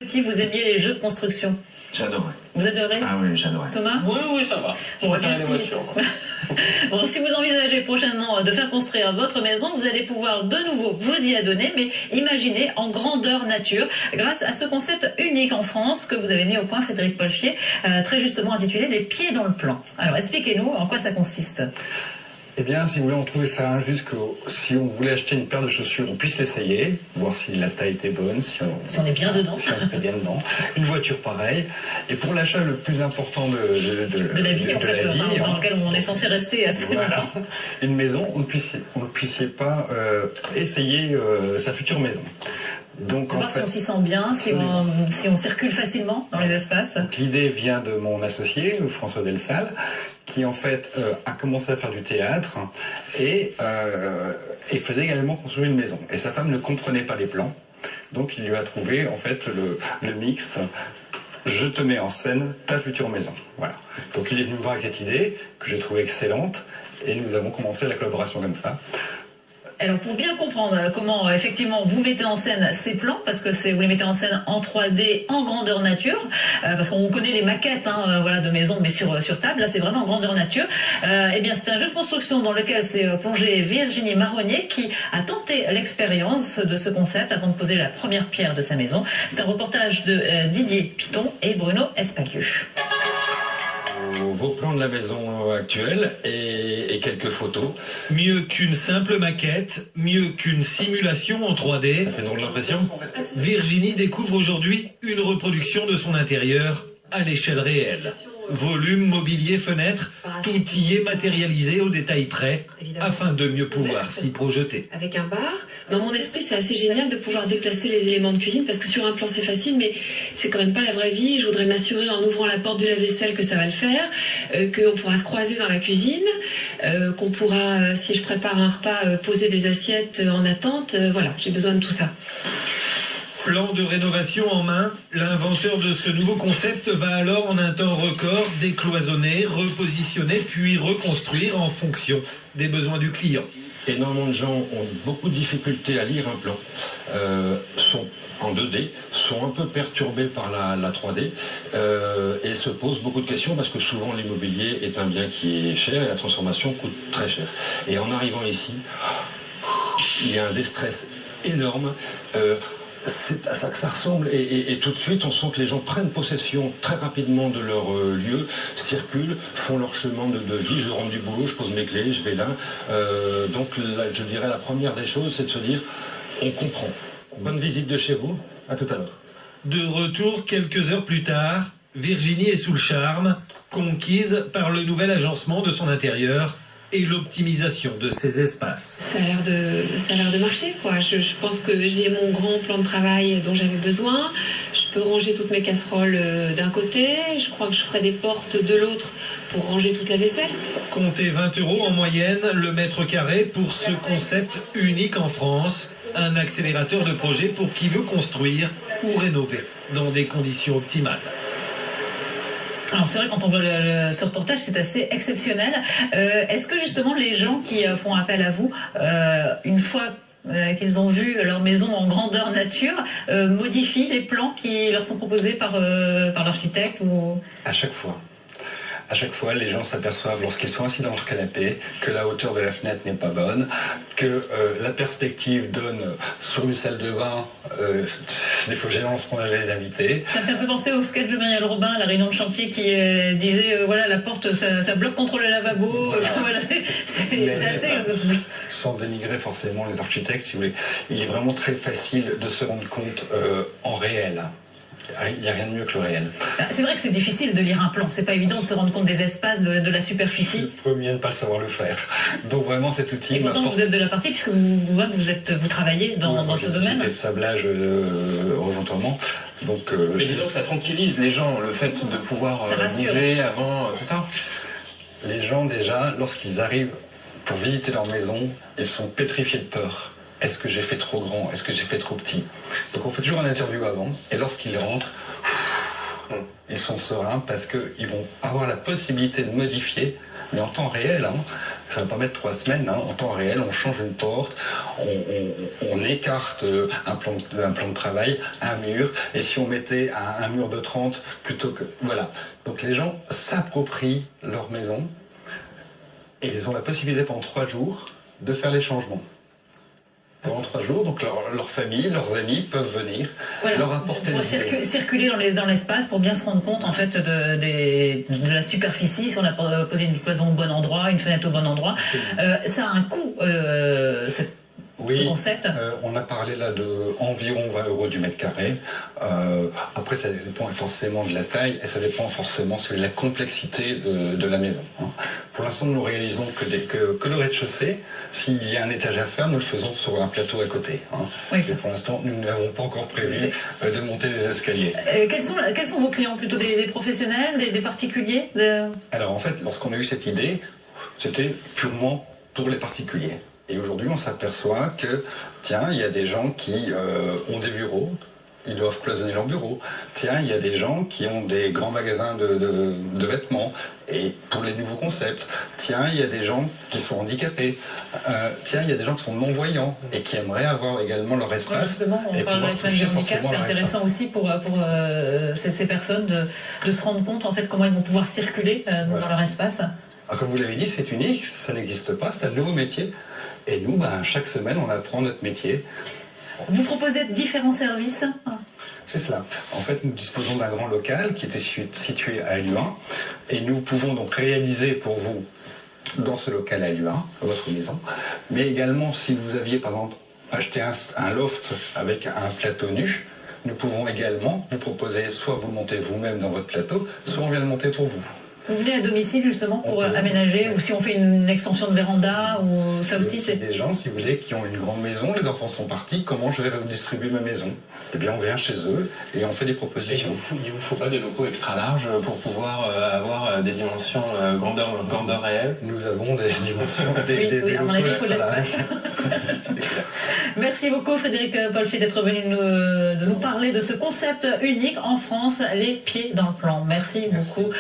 Vous aimiez les jeux de construction? J'adorais. Vous adorez? Ah oui, j'adorais. Thomas? Oui, ça va. Je préfère les voitures. Bon, si vous envisagez prochainement de faire construire votre maison, vous allez pouvoir de nouveau vous y adonner, mais imaginez en grandeur nature, grâce à ce concept unique en France que vous avez mis au point, Frédéric Polfier, très justement intitulé « Les pieds dans le plan ». Alors expliquez-nous en quoi ça consiste. Eh bien, si vous voulez, on trouvait ça injuste que si on voulait acheter une paire de chaussures, on puisse l'essayer, voir si la taille était bonne, si on est bien dedans. Si on était bien dedans. Une voiture pareille. Et pour l'achat le plus important de la vie, dans lequel on est censé rester assez longtemps. Une maison, on ne puissiez pas essayer sa future maison. Donc, voir si on s'y sent bien, si on circule facilement dans les espaces. L'idée vient de mon associé, François Delsal, qui en fait a commencé à faire du théâtre et faisait également construire une maison. Et sa femme ne comprenait pas les plans, donc il lui a trouvé en fait le mix. Je te mets en scène ta future maison. Voilà. Donc il est venu me voir avec cette idée que j'ai trouvée excellente et nous avons commencé la collaboration comme ça. Alors pour bien comprendre comment effectivement vous mettez en scène ces plans, parce que vous les mettez en scène en 3D en grandeur nature, parce qu'on connaît les maquettes voilà, de maisons mais sur table, là c'est vraiment en grandeur nature. Eh bien c'est un jeu de construction dans lequel s'est plongée Virginie Marronnier qui a tenté l'expérience de ce concept avant de poser la première pierre de sa maison. C'est un reportage de Didier Piton et Bruno Espalieu. Vos plans de la maison actuelle et quelques photos. Mieux qu'une simple maquette, mieux qu'une simulation en 3D. Ça fait drôle l'impression. Virginie découvre aujourd'hui une reproduction de son intérieur à l'échelle réelle. Volume, mobilier, fenêtres, tout y est matérialisé au détail près afin de mieux pouvoir s'y projeter. Avec un bar, dans mon esprit c'est assez génial de pouvoir déplacer les éléments de cuisine parce que sur un plan c'est facile mais c'est quand même pas la vraie vie. Je voudrais m'assurer en ouvrant la porte du lave-vaisselle que ça va le faire, qu'on pourra se croiser dans la cuisine, qu'on pourra, si je prépare un repas, poser des assiettes en attente. Voilà, j'ai besoin de tout ça. Plan de rénovation en main, l'inventeur de ce nouveau concept va alors en un temps record décloisonner, repositionner puis reconstruire en fonction des besoins du client. Énormément de gens ont beaucoup de difficultés à lire un plan, sont en 2D, sont un peu perturbés par la 3D et se posent beaucoup de questions parce que souvent l'immobilier est un bien qui est cher et la transformation coûte très cher. Et en arrivant ici, il y a un déstress énorme. C'est à ça que ça ressemble et tout de suite on sent que les gens prennent possession très rapidement de leur lieu, circulent, font leur chemin de vie. Je rentre du boulot, je pose mes clés, je vais là. Donc là, je dirais la première des choses c'est de se dire on comprend. Bonne visite de chez vous, à tout à l'heure. De retour quelques heures plus tard, Virginie est sous le charme, conquise par le nouvel agencement de son intérieur et l'optimisation de ses espaces. Ça a l'air de marcher, quoi. Je pense que j'ai mon grand plan de travail dont j'avais besoin. Je peux ranger toutes mes casseroles d'un côté. Je crois que je ferai des portes de l'autre pour ranger toute la vaisselle. Comptez 20 € en moyenne le mètre carré pour ce concept unique en France. Un accélérateur de projet pour qui veut construire ou rénover dans des conditions optimales. Alors c'est vrai, quand on voit ce reportage, c'est assez exceptionnel. Est-ce que justement les gens qui font appel à vous, une fois qu'ils ont vu leur maison en grandeur nature, modifient les plans qui leur sont proposés par l'architecte ou... À chaque fois. À chaque fois, les gens s'aperçoivent, lorsqu'ils sont assis dans leur canapé, que la hauteur de la fenêtre n'est pas bonne, que la perspective donne sur une salle de bain des faux gênants qu'on avait les invités. Ça me fait un peu penser au sketch de Marielle Robin, la réunion de chantier, qui disait voilà, la porte, ça bloque contre le lavabo. Voilà, c'est assez... Sans dénigrer forcément les architectes, si vous voulez, il est vraiment très facile de se rendre compte en réel. Il n'y a rien de mieux que le réel. C'est vrai que c'est difficile de lire un plan, c'est pas évident de se rendre compte des espaces, de la superficie. Le premier à ne pas le savoir le faire. Donc vraiment cet outil... Et pourtant vous êtes de la partie, puisque vous travaillez dans ce domaine. C'était de sablage éventuellement. Donc, mais disons que ça tranquillise les gens, le fait de pouvoir bouger avant, c'est ça? Les gens déjà, lorsqu'ils arrivent pour visiter leur maison, ils sont pétrifiés de peur. Est-ce que j'ai fait trop grand? Est-ce que j'ai fait trop petit? Donc on fait toujours une interview avant, et lorsqu'ils rentrent, ils sont sereins parce qu'ils vont avoir la possibilité de modifier mais en temps réel, hein, ça va pas mettre 3 semaines, hein, en temps réel, on change une porte, on écarte un plan de travail, un mur, et si on mettait un mur de 30 plutôt que... Voilà. Donc les gens s'approprient leur maison, et ils ont la possibilité pendant 3 jours de faire les changements. Pendant 3 jours, donc leur famille, leurs amis peuvent venir leur apporter des idées. Circuler dans l'espace pour bien se rendre compte en fait de la superficie, si on a posé une cloison au bon endroit, une fenêtre au bon endroit. Ça a un coût, ce concept. On a parlé là de environ 20 € du mètre carré. Après, ça dépend forcément de la taille et ça dépend forcément de la complexité de la maison. Pour l'instant, nous réalisons que le rez-de-chaussée. S'il y a un étage à faire, nous le faisons sur un plateau à côté. Et pour l'instant, nous n'avons pas encore prévu de monter les escaliers. Quels sont vos clients? Plutôt des professionnels, des particuliers Alors en fait, lorsqu'on a eu cette idée, c'était purement pour les particuliers. Et aujourd'hui, on s'aperçoit que, tiens, il y a des gens qui ont des bureaux, ils doivent cloisonner leur bureau. Tiens, il y a des gens qui ont des grands magasins de vêtements, et pour les nouveaux concepts. Tiens, il y a des gens qui sont handicapés. Tiens, il y a des gens qui sont non-voyants et qui aimeraient avoir également leur espace. Justement, on parle de la semaine du handicap, c'est intéressant aussi pour ces personnes de se rendre compte en fait comment ils vont pouvoir circuler dans leur espace. Alors, comme vous l'avez dit, c'est unique, ça n'existe pas, c'est un nouveau métier. Et nous, chaque semaine, on apprend notre métier. Vous proposez différents services? C'est cela. En fait, nous disposons d'un grand local qui était situé à LU1 et nous pouvons donc réaliser pour vous, dans ce local à LU1, votre maison, mais également si vous aviez par exemple acheté un loft avec un plateau nu, nous pouvons également vous proposer soit vous le montez vous-même dans votre plateau, soit on vient le monter pour vous. Vous venez à domicile justement pour aménager, ou si on fait une extension de véranda, ou ça aussi c'est... Des gens, si vous voulez, qui ont une grande maison, les enfants sont partis, comment je vais redistribuer ma maison? Eh bien, on vient chez eux et on fait des propositions. Il ne vous faut pas des locaux extra larges pour pouvoir avoir des dimensions grandeur réelle? Nous avons des dimensions, des à mon avis, il faut de l'espace. Merci beaucoup Frédéric Polfi d'être venu de nous parler de ce concept unique en France, les pieds dans le plan. Merci beaucoup.